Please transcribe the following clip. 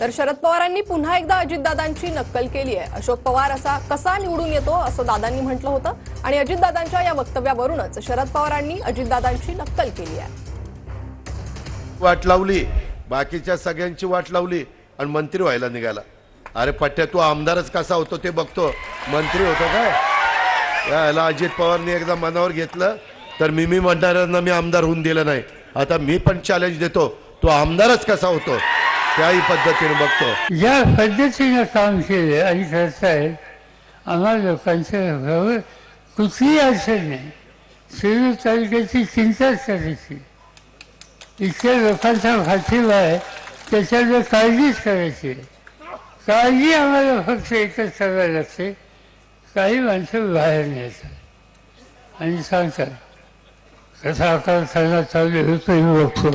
तर शरद पवारांनी पुन्हा एकदा अजितदादांची नक्कल केली आहे। अशोक पवार असा कसा निवडून येतो असं दादांनी म्हटलं होतं आणि अजितदादांच्या या वक्तव्यावरूनच शरद पवारांनी अजितदादांची नक्कल केली आहे। वाट लावली, बाकीच्या सगळ्यांची वाट लावली आणि मंत्री व्हायला निघाला। अरे पट्ट्या, तू आमदारच कसा होतो ते बघतो, मंत्री होतो काय? याला अजित पवारने एकदा मनावर घेतलं तर मी म्हणणाऱ्यांना मी आमदार होऊन दिलं नाही। आता मी पण चॅलेंज देतो, तू आमदारच कसा होतो त्याही पद्धतीने बघतो। या पद्धतीने काम केले आणि करतायत आम्हाला लोकांच्या कुठलीही अडचण नाही। शिरूर तालुक्याची चिंताच करायची, इतक्या लोकांचा पाठिंबा आहे त्याच्यावर काळजीच करायची। काळजी आम्हाला फक्त एकच करायला लागते, काही माणसं बाहेर न्यायचं आणि सांगतात कसा आकार करण्यात चालू होतो हे बघतो।